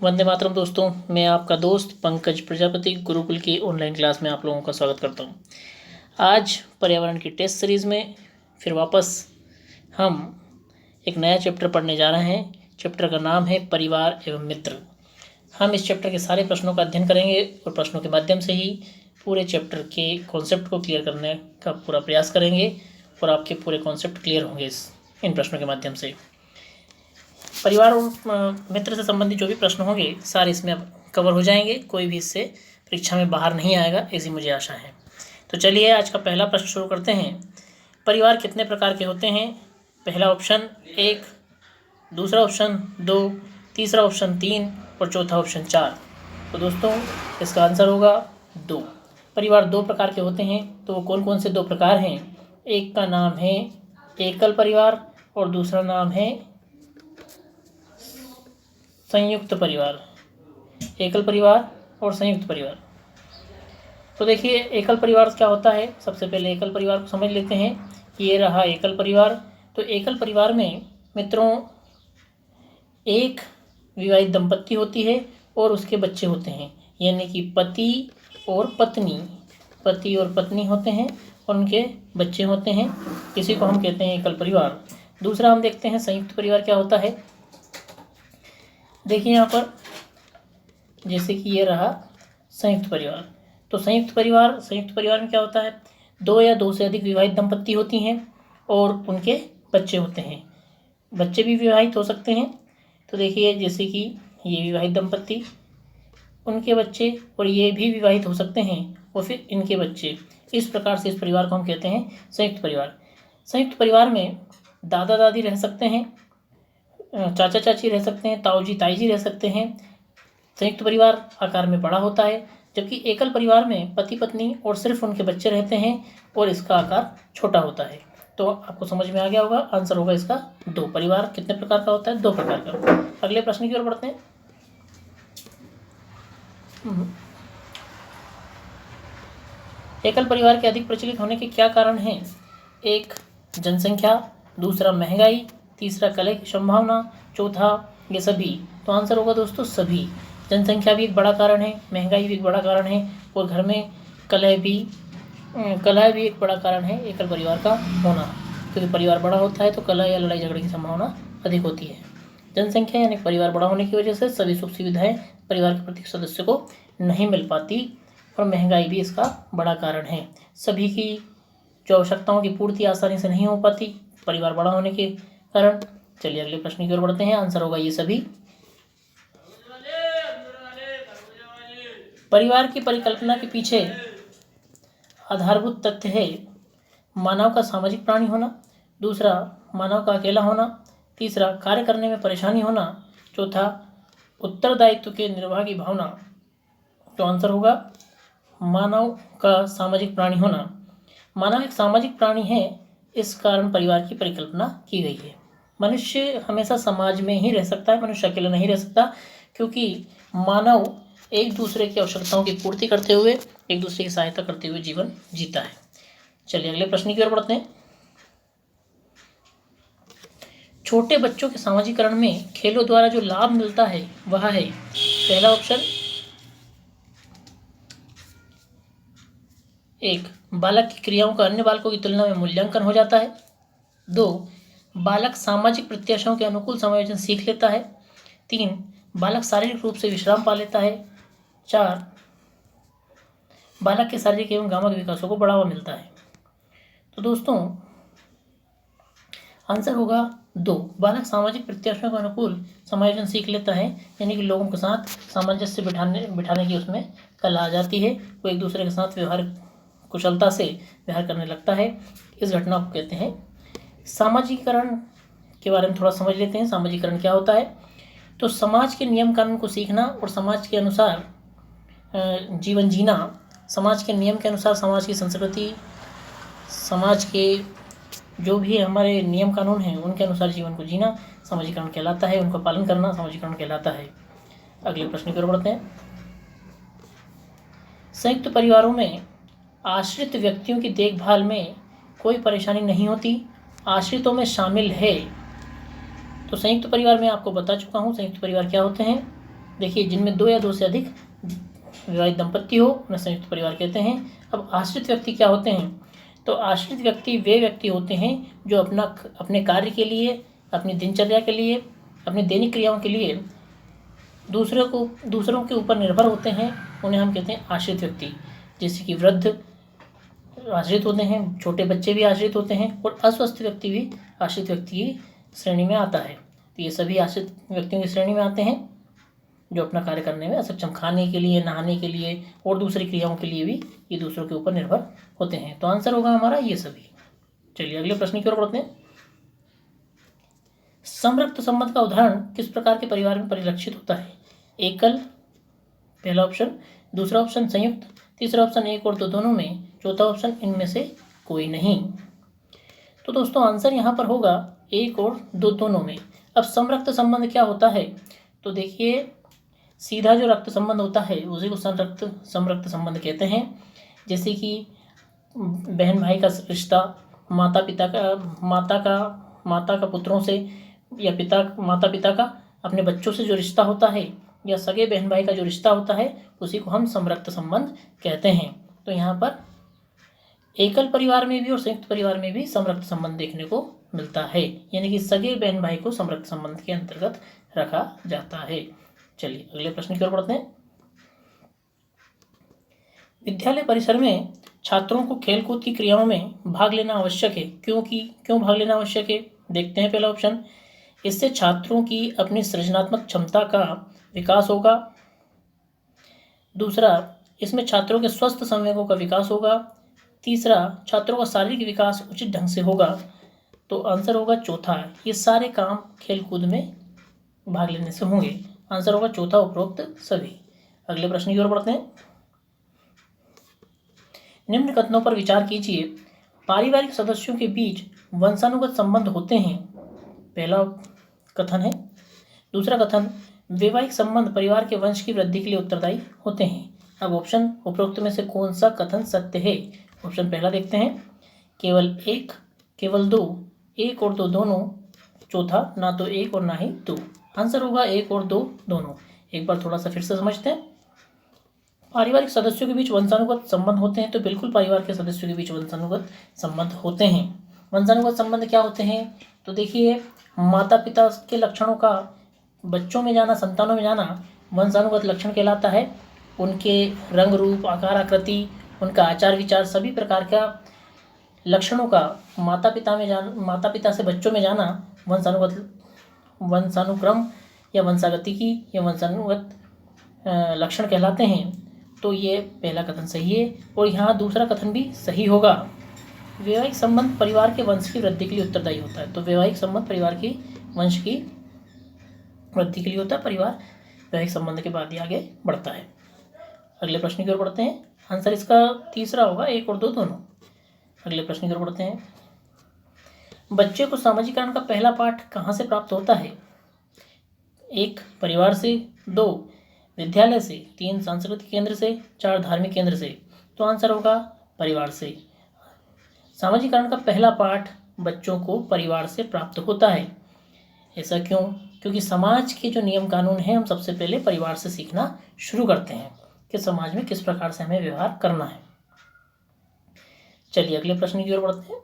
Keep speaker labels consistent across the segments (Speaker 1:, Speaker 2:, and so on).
Speaker 1: वंदे मातरम दोस्तों, मैं आपका दोस्त पंकज प्रजापति गुरुकुल की ऑनलाइन क्लास में आप लोगों का स्वागत करता हूं। आज पर्यावरण की टेस्ट सीरीज़ में फिर वापस हम एक नया चैप्टर पढ़ने जा रहे हैं। चैप्टर का नाम है परिवार एवं मित्र। हम इस चैप्टर के सारे प्रश्नों का अध्ययन करेंगे और प्रश्नों के माध्यम से ही पूरे चैप्टर के कॉन्सेप्ट को क्लियर करने का पूरा प्रयास करेंगे और आपके पूरे कॉन्सेप्ट क्लियर होंगे इन प्रश्नों के माध्यम से। परिवार और मित्र से संबंधित जो भी प्रश्न होंगे सारे इसमें अब कवर हो जाएंगे, कोई भी इससे परीक्षा में बाहर नहीं आएगा, ऐसी मुझे आशा है। तो चलिए आज का पहला प्रश्न शुरू करते हैं। परिवार कितने प्रकार के होते हैं? पहला ऑप्शन 1, दूसरा ऑप्शन 2, तीसरा ऑप्शन 3 और चौथा ऑप्शन 4। तो दोस्तों इसका आंसर होगा 2। परिवार 2 प्रकार के होते हैं। तो वो कौन कौन से 2 प्रकार हैं? एक का नाम है एकल परिवार और दूसरा नाम है संयुक्त परिवार। एकल परिवार और संयुक्त परिवार। तो देखिए एकल परिवार क्या होता है। सबसे पहले एकल परिवार को समझ लेते हैं। ये रहा एकल परिवार। तो एकल परिवार में मित्रों एक विवाहित दंपत्ति होती है और उसके बच्चे होते हैं, यानी कि पति और पत्नी होते हैं और उनके बच्चे होते हैं। इसी को हम कहते हैं एकल परिवार। दूसरा हम देखते हैं संयुक्त परिवार क्या होता है। देखिए यहाँ पर जैसे कि ये रहा संयुक्त परिवार। तो संयुक्त परिवार में क्या होता है, 2 या 2 से अधिक विवाहित दंपत्ति होती हैं और उनके बच्चे होते हैं। बच्चे भी विवाहित हो सकते हैं। तो देखिए जैसे कि ये विवाहित दंपत्ति, उनके बच्चे और ये भी विवाहित हो सकते हैं और फिर इनके बच्चे। इस प्रकार से इस परिवार को हम कहते हैं संयुक्त परिवार। संयुक्त परिवार में दादा दादी रह सकते हैं, चाचा चाची रह सकते हैं, ताऊ जी ताई जी रह सकते हैं। संयुक्त परिवार आकार में बड़ा होता है, जबकि एकल परिवार में पति पत्नी और सिर्फ उनके बच्चे रहते हैं और इसका आकार छोटा होता है। तो आपको समझ में आ गया होगा, आंसर होगा इसका 2। परिवार कितने प्रकार का होता है? 2 प्रकार का। अगले प्रश्न की ओर बढ़ते हैं। एकल परिवार के अधिक प्रचलित होने के क्या कारण हैं? 1 जनसंख्या, दूसरा महंगाई, तीसरा कलह की संभावना, चौथा ये सभी। तो आंसर होगा दोस्तों सभी। जनसंख्या भी एक बड़ा कारण है, महंगाई भी एक बड़ा कारण है और घर में कलह भी एक बड़ा कारण है एकल परिवार का होना, क्योंकि परिवार बड़ा होता है तो कलह या लड़ाई झगड़े की संभावना अधिक होती है। जनसंख्या यानी परिवार बड़ा होने की वजह से सभी सुख सुविधाएं परिवार के प्रत्येक सदस्य को नहीं मिल पाती और महंगाई भी इसका बड़ा कारण है। सभी की जो आवश्यकताओं की पूर्ति आसानी से नहीं हो पाती परिवार बड़ा होने के कारण। चलिए अगले प्रश्न की ओर बढ़ते हैं। आंसर होगा ये सभी। परिवार की परिकल्पना के पीछे आधारभूत तथ्य है मानव का सामाजिक प्राणी होना, दूसरा मानव का अकेला होना, तीसरा कार्य करने में परेशानी होना, चौथा उत्तरदायित्व के निर्वाह की भावना। तो आंसर होगा मानव का सामाजिक प्राणी होना। मानव एक सामाजिक प्राणी है, इस कारण परिवार की परिकल्पना की गई है। मनुष्य हमेशा समाज में ही रह सकता है, मनुष्य अकेला नहीं रह सकता, क्योंकि मानव एक दूसरे की आवश्यकताओं की पूर्ति करते हुए, एक दूसरे की सहायता करते हुए जीवन जीता है। चलिए अगले प्रश्न की ओर बढ़ते हैं। छोटे बच्चों के सामाजिकरण में खेलों द्वारा जो लाभ मिलता है वह है। पहला ऑप्शन 1 बालक की क्रियाओं का अन्य बालकों की तुलना में मूल्यांकन हो जाता है। 2 बालक सामाजिक प्रत्याशाओं के अनुकूल समायोजन सीख लेता है। 3 बालक शारीरिक रूप से विश्राम पा लेता है। 4 बालक के शारीरिक एवं गामक विकासों को बढ़ावा मिलता है। तो दोस्तों आंसर होगा 2 बालक सामाजिक प्रत्याशाओं के अनुकूल समायोजन सीख लेता है, यानी कि लोगों के साथ सामंजस्य बिठाने की उसमें कला आ जाती है। वो एक दूसरे के साथ कुशलता से व्यवहार करने लगता है। इस घटना को कहते हैं सामाजिकरण। के बारे में थोड़ा समझ लेते हैं। सामाजिकरण क्या होता है? तो समाज के नियम कानून को सीखना और समाज के अनुसार जीवन जीना, समाज के नियम के अनुसार समाज की संस्कृति, समाज के जो भी हमारे नियम कानून हैं उनके अनुसार जीवन को जीना सामाजिकरण कहलाता है। उनका पालन करना सामाजिकरण कहलाता है। अगले प्रश्न की ओर बढ़ते हैं। संयुक्त परिवारों में आश्रित व्यक्तियों की देखभाल में कोई परेशानी नहीं होती, आश्रितों में शामिल है। तो संयुक्त परिवार में आपको बता चुका हूँ संयुक्त परिवार क्या होते हैं। देखिए, जिनमें 2 या 2 से अधिक विवाहित दंपत्ति हो उन्हें संयुक्त परिवार कहते हैं। अब आश्रित व्यक्ति क्या होते हैं? तो आश्रित व्यक्ति वे व्यक्ति होते हैं जो अपने कार्य के लिए, अपनी दिनचर्या के लिए, अपनी दैनिक क्रियाओं के लिए दूसरों के ऊपर निर्भर होते हैं, उन्हें हम कहते हैं आश्रित व्यक्ति। जैसे कि वृद्ध आश्रित होते हैं, छोटे बच्चे भी आश्रित होते हैं, और अस्वस्थ व्यक्ति भी आश्रित व्यक्ति की श्रेणी में आता है। तो ये सभी आश्रित व्यक्तियों की श्रेणी में आते हैं जो अपना कार्य करने में असक्षम, खाने के लिए, नहाने के लिए और दूसरी क्रियाओं के लिए भी ये दूसरों के ऊपर निर्भर होते हैं। तो आंसर होगा हमारा ये सभी। चलिए अगले प्रश्न की ओर बढ़ते हैं। समरक्त संबंध का उदाहरण किस प्रकार के परिवार में परिलक्षित होता है? एकल पहला ऑप्शन, दूसरा ऑप्शन संयुक्त, तीसरा ऑप्शन 1 और 2 दोनों में, चौथा ऑप्शन इनमें से कोई नहीं। तो दोस्तों आंसर यहाँ पर होगा 1 और 2 दोनों में। अब समरक्त संबंध क्या होता है? तो देखिए, सीधा जो रक्त संबंध होता है उसी को समरक्त संबंध कहते हैं। जैसे कि बहन भाई का रिश्ता, माता का पुत्रों से, या माता पिता का अपने बच्चों से जो रिश्ता होता है, या सगे बहन भाई का जो रिश्ता होता है, उसी को हम समरक्त संबंध कहते हैं। तो यहाँ पर एकल परिवार में भी और संयुक्त परिवार में भी समरक्त संबंध देखने को मिलता है, यानी कि सगे बहन भाई को समरक्त संबंध के अंतर्गत रखा जाता है। चलिए अगले प्रश्न की ओर बढ़ते हैं। विद्यालय परिसर में छात्रों को खेलकूद की क्रियाओं में भाग लेना आवश्यक है। क्यों भाग लेना आवश्यक है? देखते हैं। पहला ऑप्शन, इससे छात्रों की अपनी सृजनात्मक क्षमता का विकास होगा। दूसरा, इसमें छात्रों के स्वस्थ संवेगों का विकास होगा। तीसरा, छात्रों का शारीरिक विकास उचित ढंग से होगा। तो आंसर होगा चौथा, ये सारे काम खेलकूद में भाग लेने से होंगे। आंसर होगा चौथा, उपरोक्त सभी। अगले प्रश्न की ओर बढ़ते हैं। निम्न कथनों पर विचार कीजिए। पारिवारिक सदस्यों के बीच वंशानुगत संबंध होते हैं। पहला कथन है। दूसरा कथन, वैवाहिक संबंध परिवार के वंश की वृद्धि के लिए उत्तरदायी होते हैं। अब ऑप्शन उपरोक्त में से कौन सा कथन सत्य है? ऑप्शन पहला देखते हैं, केवल 1, केवल 2, 1 और 2 दोनों, चौथा ना तो 1 और ना ही 2। आंसर होगा 1 और 2 दोनों। एक बार थोड़ा सा फिर से समझते हैं। पारिवारिक सदस्यों के बीच वंशानुगत संबंध होते हैं, तो बिल्कुल परिवार के सदस्यों के बीच वंशानुगत संबंध होते हैं। वंशानुगत संबंध क्या होते हैं? तो देखिए, माता पिता के लक्षणों का बच्चों में जाना, संतानों में जाना वंशानुगत लक्षण कहलाता है। उनके रंग रूप, आकार आकृति, उनका आचार विचार, सभी प्रकार का लक्षणों का माता पिता से बच्चों में जाना वंशानुक्रम या वंशागतिकी या वंशानुगत लक्षण कहलाते हैं। तो ये पहला कथन सही है, और यहाँ दूसरा कथन भी सही होगा। वैवाहिक संबंध परिवार के वंश की वृद्धि के लिए उत्तरदायी होता है। तो वैवाहिक संबंध परिवार की वंश की वृद्धि के लिए होता है। परिवार वैवाहिक संबंध के बाद ही आगे बढ़ता है। अगले प्रश्न की ओर बढ़ते हैं। आंसर इसका तीसरा होगा, 1 और 2 दोनों। अगले प्रश्न की ओर बढ़ते हैं। बच्चे को सामाजिकरण का पहला पाठ कहाँ से प्राप्त होता है? 1, परिवार से, 2, विद्यालय से, 3, सांस्कृतिक केंद्र से, 4, धार्मिक केंद्र से। तो आंसर होगा परिवार से। सामाजिकरण का पहला पाठ बच्चों को परिवार से प्राप्त होता है। ऐसा क्यों? क्योंकि समाज के जो नियम कानून हैं हम सबसे पहले परिवार से सीखना शुरू करते हैं कि समाज में किस प्रकार से हमें व्यवहार करना है। चलिए अगले प्रश्न की ओर बढ़ते हैं।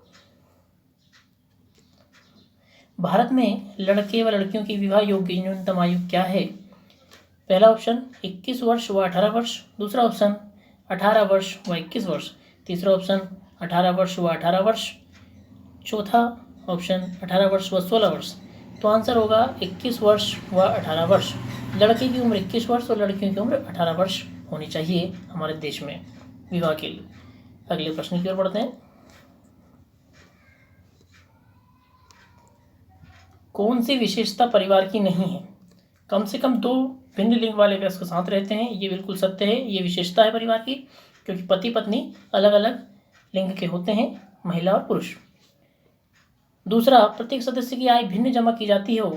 Speaker 1: भारत में लड़के व लड़कियों की विवाह योग्य न्यूनतम आयु क्या है? पहला ऑप्शन 21 वर्ष व 18 वर्ष, दूसरा ऑप्शन 18 वर्ष व 21 वर्ष, तीसरा ऑप्शन 18 वर्ष व 18 वर्ष, चौथा ऑप्शन 18 वर्ष व 16 वर्ष। तो आंसर होगा 21 वर्ष व 18 वर्ष। लड़के की उम्र 21 वर्ष और लड़कियों की उम्र 18 वर्ष होनी चाहिए हमारे देश में विवाह के लिए। अगले प्रश्न की ओर बढ़ते हैं। कौन सी विशेषता परिवार की नहीं है? कम से कम 2 भिन्न लिंग वाले व्यक्ति साथ रहते हैं, ये बिल्कुल सत्य है। ये विशेषता है परिवार की, क्योंकि पति पत्नी अलग अलग लिंग के होते हैं, महिला और पुरुष। दूसरा, प्रत्येक सदस्य की आय भिन्न जमा की जाती हो।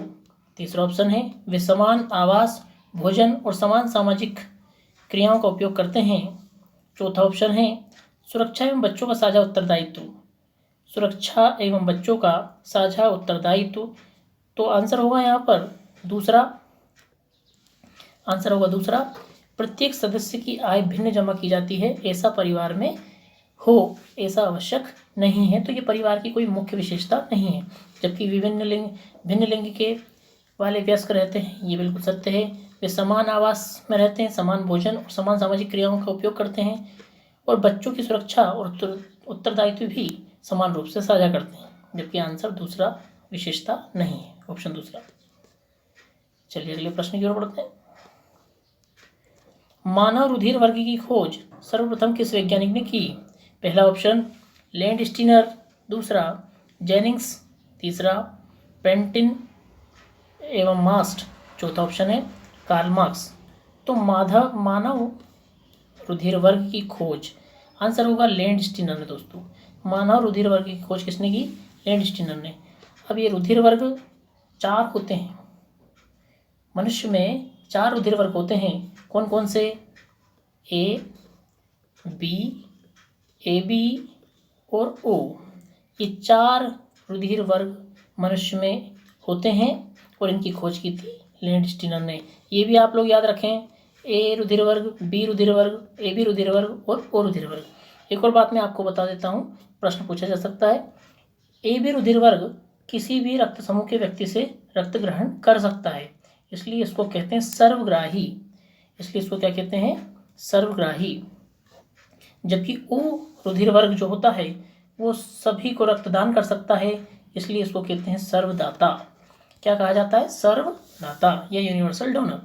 Speaker 1: तीसरा ऑप्शन है, वे समान आवास, भोजन और समान सामाजिक क्रियाओं का उपयोग करते हैं। चौथा ऑप्शन है, सुरक्षा एवं बच्चों का साझा उत्तरदायित्व। सुरक्षा एवं बच्चों का साझा उत्तरदायित्व। तो आंसर होगा यहाँ पर दूसरा। आंसर होगा दूसरा, प्रत्येक सदस्य की आय भिन्न जमा की जाती है, ऐसा परिवार में हो ऐसा आवश्यक नहीं है। तो ये परिवार की कोई मुख्य विशेषता नहीं है। जबकि भिन्न लिंग के वाले वयस्क रहते हैं, ये बिल्कुल सत्य है। वे समान आवास में रहते हैं, समान भोजन और समान सामाजिक क्रियाओं का उपयोग करते हैं और बच्चों की सुरक्षा और उत्तरदायित्व भी समान रूप से साझा करते हैं। जबकि आंसर दूसरा विशेषता नहीं है, ऑप्शन दूसरा। चलिए अगले प्रश्न की ओर बढ़ते हैं। मानव रुधिर वर्ग की खोज सर्वप्रथम किस वैज्ञानिक ने की? पहला ऑप्शन लैंडस्टीनर, दूसरा जेनिंग्स, तीसरा पेंटिन एवं मास्ट, चौथा ऑप्शन है कार्ल मार्क्स। तो मानव रुधिर वर्ग की खोज, आंसर होगा लैंडस्टीनर ने दोस्तों। मानव रुधिर वर्ग की खोज किसने की? लैंडस्टीनर ने। अब ये रुधिर वर्ग 4 होते हैं, मनुष्य में 4 रुधिर वर्ग होते हैं। कौन कौन से? ए बी और ओ, ये 4 रुधिर वर्ग मनुष्य में होते हैं और इनकी खोज की थी लैंडस्टीनर ने। ये भी आप लोग याद रखें, ए रुधिर वर्ग, बी रुधिर वर्ग, ए बी रुधिर वर्ग और ओ रुधिर वर्ग। एक और बात मैं आपको बता देता हूँ, प्रश्न पूछा जा सकता है। ए बी रुधिर वर्ग किसी भी रक्त समूह के व्यक्ति से रक्त ग्रहण कर सकता है, इसलिए इसको कहते हैं सर्वग्राही। इसलिए इसको क्या कहते हैं? सर्वग्राही। जबकि ओ रुधिर वर्ग जो होता है वो सभी को रक्तदान कर सकता है, इसलिए इसको कहते हैं सर्वदाता। क्या कहा जाता है? सर्वदाता या यूनिवर्सल डोनर।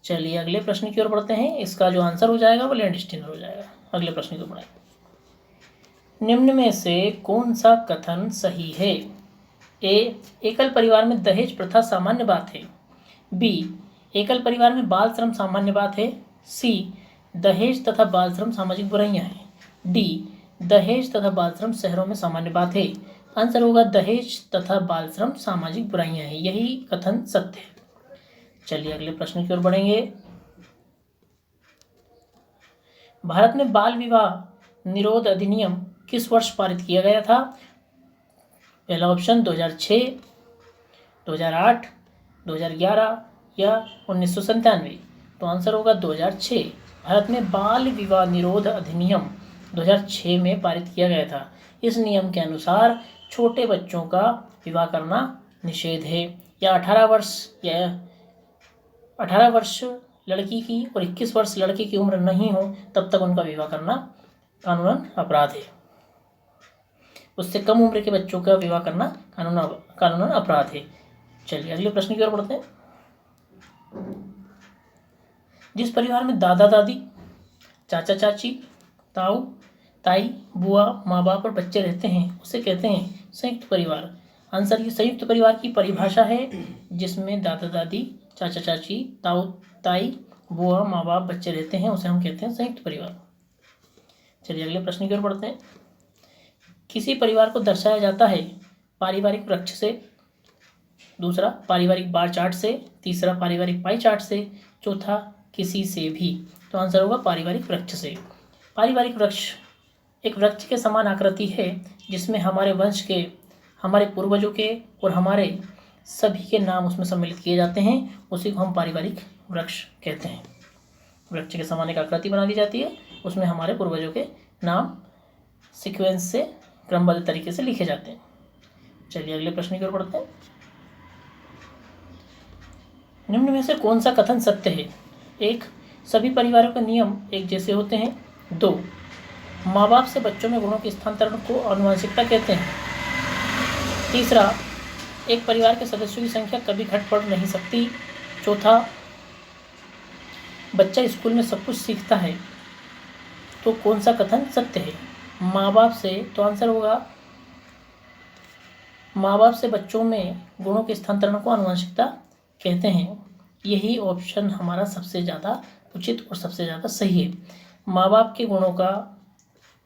Speaker 1: चलिए अगले प्रश्न की ओर बढ़ते हैं। इसका जो आंसर हो जाएगा वो लैंडस्टीनर हो जाएगा। अगले प्रश्न को पढ़ें। निम्न में से कौन सा कथन सही है? ए, एकल परिवार में दहेज प्रथा सामान्य बात है। बी, एकल परिवार में बाल श्रम सामान्य बात है। सी, दहेज तथा बाल श्रम सामाजिक बुराइयां हैं। डी, दहेज तथा बाल श्रम शहरों में सामान्य बात है। आंसर होगा दहेज तथा बाल श्रम सामाजिक बुराइयां हैं, यही कथन सत्य है। चलिए अगले प्रश्न की ओर बढ़ेंगे। भारत में बाल विवाह निरोध अधिनियम किस वर्ष पारित किया गया था? पहला ऑप्शन 2006, 2008, 2011 या 1997। तो आंसर होगा 2006। भारत में बाल विवाह निरोध अधिनियम 2006 में पारित किया गया था। इस नियम के अनुसार छोटे बच्चों का विवाह करना निषेध है, या 18 वर्ष लड़की की और 21 वर्ष लड़के की उम्र नहीं हो तब तक उनका विवाह करना कानूनन अपराध है। उससे कम उम्र के बच्चों का विवाह करना कानूनन अपराध है। चलिए अगले प्रश्न की ओर बढ़ते हैं। जिस परिवार में दादा दादी, चाचा चाची, ताऊ ताई, बुआ, माँ बाप और बच्चे रहते हैं उसे कहते हैं संयुक्त परिवार। आंसर ये संयुक्त परिवार की परिभाषा है जिसमें दादा दादी, चाचा चाची, ताऊ ताई, बुआ, माँ बाप, बच्चे रहते हैं, उसे हम कहते हैं संयुक्त परिवार। चलिए अगले प्रश्न की ओर बढ़ते हैं। किसी परिवार को दर्शाया जाता है पारिवारिक वृक्ष से, दूसरा पारिवारिक बार चार्ट से, तीसरा पारिवारिक पाई चार्ट से, चौथा किसी से भी। तो आंसर होगा पारिवारिक वृक्ष से। पारिवारिक वृक्ष एक वृक्ष के समान आकृति है जिसमें हमारे वंश के, हमारे पूर्वजों के और हमारे सभी के नाम उसमें सम्मिलित किए जाते हैं। उसी को हम पारिवारिक वृक्ष कहते हैं। वृक्ष के समान एक आकृति बना दी जाती है, उसमें हमारे पूर्वजों के नाम सीक्वेंस से, क्रमबद्ध तरीके से लिखे जाते हैं। चलिए अगले प्रश्न की ओर बढ़ते हैं। निम्न में से कौन सा कथन सत्य है? 1, सभी परिवारों के नियम एक जैसे होते हैं। 2, माँ बाप से बच्चों में गुणों के स्थानांतरण को आनुवंशिकता कहते हैं। तीसरा, एक परिवार के सदस्यों की संख्या कभी घट बढ़ नहीं सकती। चौथा, बच्चा स्कूल में सब कुछ सीखता है। तो कौन सा कथन सत्य है? माँ बाप से, तो आंसर होगा माँ बाप से बच्चों में गुणों के स्थानांतरण को आनुवंशिकता कहते हैं। यही ऑप्शन हमारा सबसे ज़्यादा उचित और सबसे ज़्यादा सही है। माँ बाप के गुणों का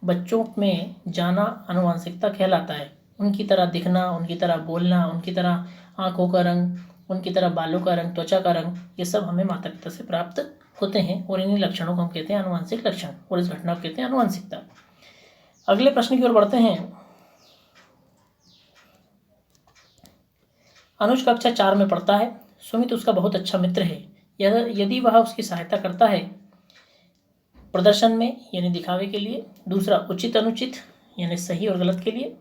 Speaker 1: बच्चों में जाना आनुवंशिकता कहलाता है। उनकी तरह दिखना, उनकी तरह बोलना, उनकी तरह आँखों का रंग, उनकी तरह बालों का रंग, त्वचा का रंग, ये सब हमें माता पिता से प्राप्त होते हैं और इन्हीं लक्षणों को हम कहते हैं आनुवंशिक लक्षण और इस घटना को कहते हैं आनुवंशिकता। अगले प्रश्न की ओर बढ़ते हैं। अनुज कक्षा 4 में पढ़ता है। सुमित उसका बहुत अच्छा मित्र है। यदि वह उसकी सहायता करता है प्रदर्शन में यानी दिखावे के लिए, दूसरा उचित अनुचित यानी सही और गलत के लिए,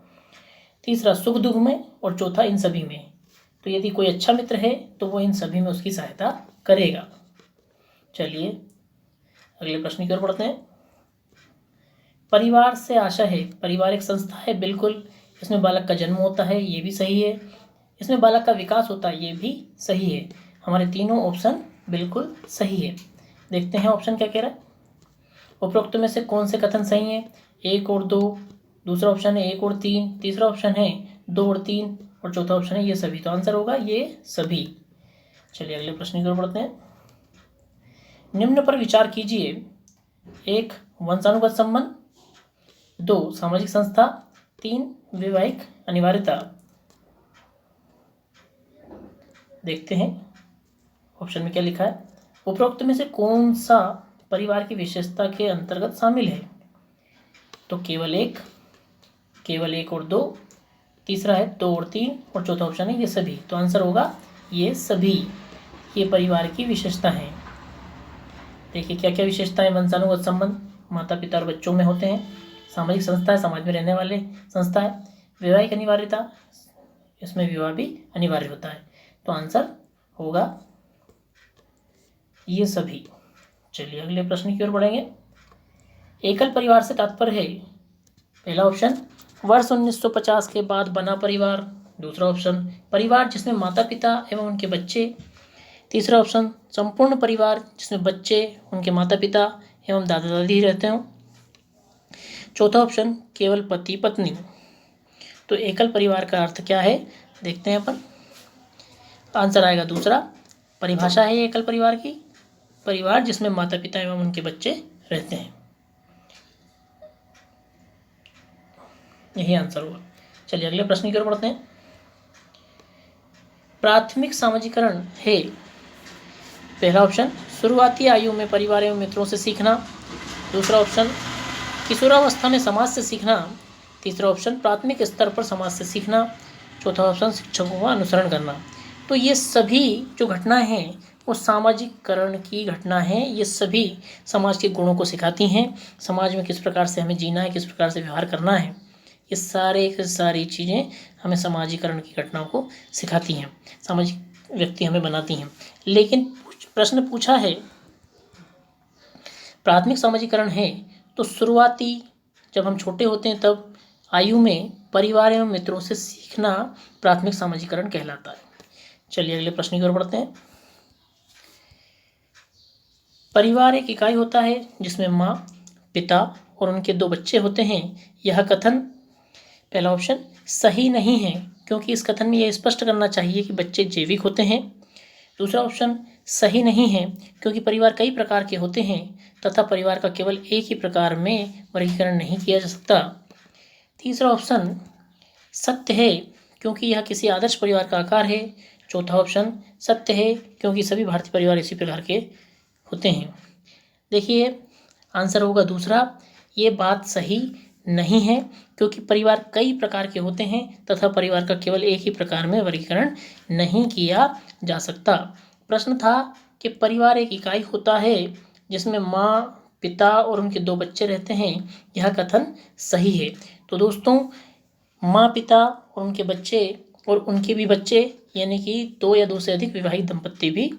Speaker 1: तीसरा सुख दुख में, और चौथा इन सभी में। तो यदि कोई अच्छा मित्र है तो वो इन सभी में उसकी सहायता करेगा। चलिए अगले प्रश्न की ओर बढ़ते हैं। परिवार से आशा है, परिवार एक संस्था है, बिल्कुल। इसमें बालक का जन्म होता है, ये भी सही है। इसमें बालक का विकास होता है, ये भी सही है। हमारे तीनों ऑप्शन बिल्कुल सही है। देखते हैं ऑप्शन क्या कह रहा है। उपरोक्त में से कौन से कथन सही है? 1 और 2, दूसरा ऑप्शन है 1 और 3, तीसरा ऑप्शन है 2 और 3, और चौथा ऑप्शन है ये सभी। तो आंसर होगा ये सभी। चलिए अगले प्रश्न की ओर बढ़ते हैं। निम्न पर विचार कीजिए। 1 वंशानुगत संबंध, 2 सामाजिक संस्था, 3 वैवाहिक अनिवार्यता। देखते हैं ऑप्शन में क्या लिखा है। उपरोक्त में से कौन सा परिवार की विशेषता के अंतर्गत शामिल है? तो केवल एक और 2, तीसरा है 2 और 3, और चौथा ऑप्शन है ये सभी। तो आंसर होगा ये सभी। ये परिवार की विशेषता है। देखिए क्या क्या विशेषता है। वंशानुगत संबंध माता पिता और बच्चों में होते हैं। सामाजिक संस्था है, समाज में रहने वाले संस्था है। वैवाहिक अनिवार्यता, इसमें विवाह भी अनिवार्य होता है। तो आंसर होगा ये सभी। चलिए अगले प्रश्न की ओर बढ़ेंगे। एकल परिवार से तात्पर्य है। पहला ऑप्शन वर्ष 1950 के बाद बना परिवार, दूसरा ऑप्शन परिवार जिसमें माता पिता एवं उनके बच्चे, तीसरा ऑप्शन संपूर्ण परिवार जिसमें बच्चे, उनके माता पिता एवं दादा दादी रहते हों, चौथा ऑप्शन केवल पति पत्नी। तो एकल परिवार का अर्थ क्या है देखते हैं अपन। आंसर आएगा दूसरा। परिभाषा है एकल परिवार की, परिवार जिसमें माता पिता एवं उनके बच्चे रहते हैं, यही आंसर होगा। चलिए अगले प्रश्न की ओर बढ़ते हैं। प्राथमिक सामाजिकरण है। पहला ऑप्शन शुरुआती आयु में परिवार एवं मित्रों से सीखना, दूसरा ऑप्शन किशोरावस्था में समाज से सीखना, तीसरा ऑप्शन प्राथमिक स्तर पर समाज से सीखना, चौथा ऑप्शन शिक्षकों का अनुसरण करना। तो ये सभी जो घटनाएं हैं वो सामाजिकरण की घटना है। ये सभी समाज के गुणों को सिखाती हैं। समाज में किस प्रकार से हमें जीना है, किस प्रकार से व्यवहार करना है, ये सारी चीज़ें हमें सामाजिकरण की घटनाओं को सिखाती हैं, सामाजिक व्यक्ति हमें बनाती हैं। लेकिन प्रश्न पूछा है प्राथमिक सामाजिकरण है तो शुरुआती जब हम छोटे होते हैं तब आयु में परिवार एवं मित्रों से सीखना प्राथमिक सामाजिकरण कहलाता है। चलिए अगले प्रश्न की ओर बढ़ते हैं। परिवार एक इकाई होता है जिसमें माँ, पिता और उनके 2 बच्चे होते हैं। यह कथन पहला ऑप्शन सही नहीं है, क्योंकि इस कथन में यह स्पष्ट करना चाहिए कि बच्चे जैविक होते हैं। दूसरा ऑप्शन सही नहीं है, क्योंकि परिवार कई प्रकार के होते हैं तथा परिवार का केवल एक ही प्रकार में वर्गीकरण नहीं किया जा सकता। तीसरा ऑप्शन सत्य है, क्योंकि यह किसी आदर्श परिवार का आकार है। चौथा ऑप्शन सत्य है, क्योंकि सभी भारतीय परिवार इसी प्रकार के होते हैं। देखिए आंसर होगा दूसरा। ये बात सही नहीं है, क्योंकि परिवार कई प्रकार के होते हैं तथा परिवार का केवल एक ही प्रकार में वर्गीकरण नहीं किया जा सकता। प्रश्न था कि परिवार एक इकाई होता है जिसमें माँ, पिता और उनके 2 बच्चे रहते हैं। यह कथन सही है। तो दोस्तों माँ, पिता और उनके बच्चे और उनके भी बच्चे यानी कि 2 या 2 से अधिक विवाहित दंपत्ति भी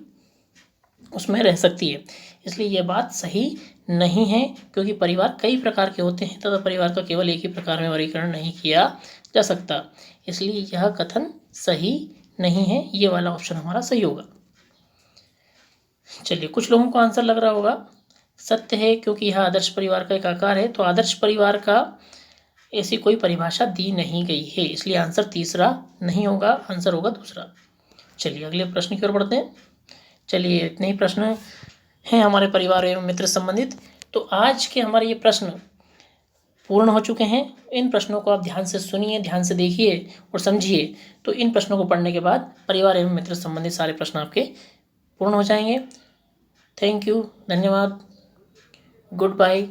Speaker 1: उसमें रह सकती है। इसलिए यह बात सही नहीं है, क्योंकि परिवार कई प्रकार के होते हैं तथा परिवार का केवल एक ही प्रकार में वर्गीकरण नहीं किया जा सकता। इसलिए यह कथन सही नहीं है। ये वाला ऑप्शन हमारा सही होगा। चलिए कुछ लोगों को आंसर लग रहा होगा सत्य है, क्योंकि यह आदर्श परिवार का एक आकार है। तो आदर्श परिवार का ऐसी कोई परिभाषा दी नहीं गई है, इसलिए आंसर तीसरा नहीं होगा, आंसर होगा दूसरा। चलिए अगले प्रश्न की ओर बढ़ते हैं। चलिए इतने ही प्रश्न हैं हमारे परिवार एवं मित्र संबंधित। तो आज के हमारे ये प्रश्न पूर्ण हो चुके हैं। इन प्रश्नों को आप ध्यान से सुनिए, ध्यान से देखिए और समझिए। तो इन प्रश्नों को पढ़ने के बाद परिवार एवं मित्र संबंधित सारे प्रश्न आपके पूर्ण हो जाएंगे। थैंक यू, धन्यवाद, गुड बाय।